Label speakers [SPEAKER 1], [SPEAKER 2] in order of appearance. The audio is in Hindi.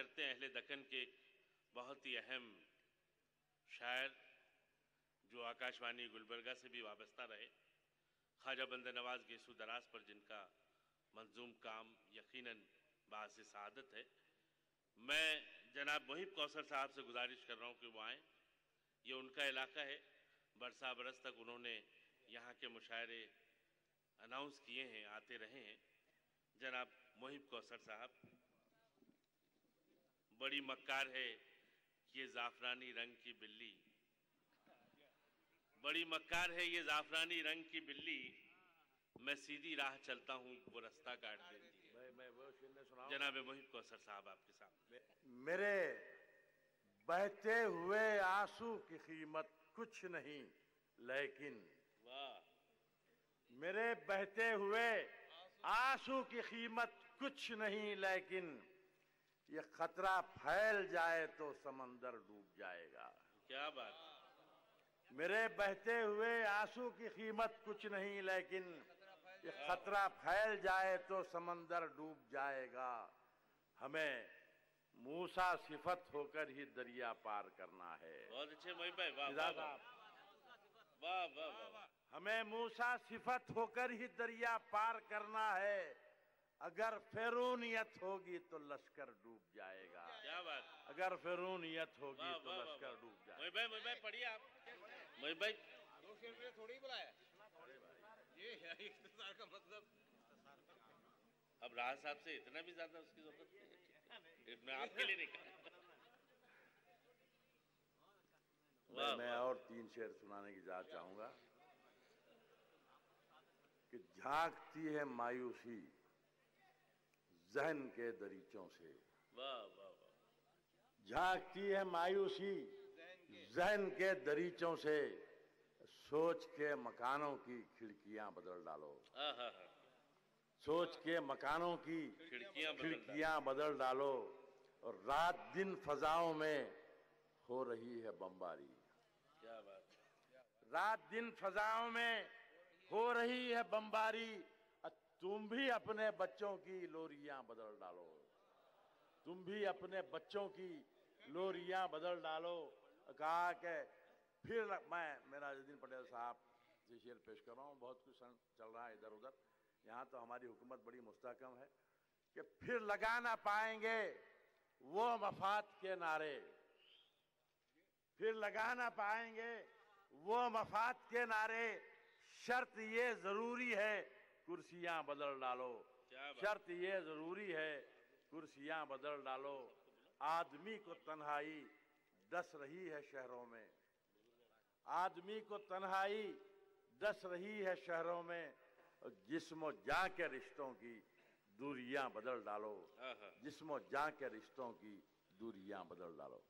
[SPEAKER 1] करते हैं अहले दक्कन के एक बहुत ही अहम शायर जो आकाशवाणी गुलबर्गा से भी वाबस्ता रहे, ख्वाजा बंदे नवाज गेसू दराज पर जिनका मंजूम काम यकीनन बाअस सआदत है। मैं जनाब मोहिब कौसर साहब से गुजारिश कर रहा हूँ कि वो आएँ। ये उनका इलाका है, बरसा बरस तक उन्होंने यहाँ के मुशायरे अनाउंस किए हैं, आते रहे हैं। जनाब मोहिब कौसर साहब, बड़ी मक्कार है ये ज़ाफ़रानी रंग की बिल्ली, बड़ी मक्कार है ये ज़ाफ़रानी रंग की बिल्ली, मैं सीधी राह चलता हूँ वो रास्ता काट देती है।
[SPEAKER 2] मैं वो शेर सुनाऊं?
[SPEAKER 1] जनाब मोहिब कौसर साहब आपके सामने।
[SPEAKER 2] मेरे बहते हुए आंसू की कीमत कुछ नहीं, लेकिन
[SPEAKER 1] वाह,
[SPEAKER 2] मेरे बहते हुए आंसू की कीमत कुछ नहीं, लेकिन ये खतरा फैल जाए तो समंदर डूब जाएगा।
[SPEAKER 1] क्या बात।
[SPEAKER 2] मेरे बहते हुए आंसू की कीमत कुछ नहीं, लेकिन ये खतरा फैल जाए तो समंदर डूब जाएगा। हमें मूसा सिफत होकर ही दरिया पार करना है।
[SPEAKER 1] बहुत अच्छे मोहिब भाई, वाह वाह वाह वाह वाह वाह।
[SPEAKER 2] हमें मूसा सिफत होकर ही दरिया पार करना है। अगर फिरौनियत होगी तो लश्कर डूब जाएगा।
[SPEAKER 1] क्या बात।
[SPEAKER 2] अगर फिरौनियत होगी तो लश्कर डूब जाएगा।
[SPEAKER 1] मोहिब भाई पढ़िए आप। मोहिब भाई
[SPEAKER 3] दो शेर में थोड़ी बुलाया, ये है इख्तिसार का मतलब।
[SPEAKER 1] अब राज साहब से इतना भी ज्यादा उसकी जरूरत नहीं है, मैं आपके लिए नहीं कहा।
[SPEAKER 2] मैं और 3 शेर सुनाने की इजाजत चाहूंगा कि झांकती है मायूसी जहन के दरीचों से।
[SPEAKER 1] वाह वाह वाह।
[SPEAKER 2] झांकती है मायूसी जहन के दरीचों से, सोच के मकानों की खिड़कियां बदल डालो। सोच के मकानों की खिड़कियां बदल डालो। और रात दिन फजाओं में हो रही है बमबारी।
[SPEAKER 1] क्या बात।
[SPEAKER 2] रात दिन फजाओं में हो रही है बमबारी। तुम भी अपने बच्चों की लोरियां बदल डालो। तुम भी अपने बच्चों की लोरियां बदल डालो। कहा कि फिर मैं मेरा जदीन पटेल साहब से शेर पेश कर रहा हूँ। बहुत कुछ चल रहा है इधर उधर, यहाँ तो हमारी हुकूमत बड़ी मुस्तहकम है कि फिर लगा ना पाएंगे वो मफाद के नारे। फिर लगा ना पाएंगे वो मफाद के नारे। शर्त ये जरूरी है कुर्सियां बदल डालो। शर्त ये जरूरी है कुर्सियां बदल डालो। आदमी को तन्हाई डस रही है शहरों में। आदमी को तन्हाई डस रही है शहरों में। जिस्म जां के रिश्तों की दूरियां बदल डालो। जिस्म जां के रिश्तों की दूरियां बदल डालो।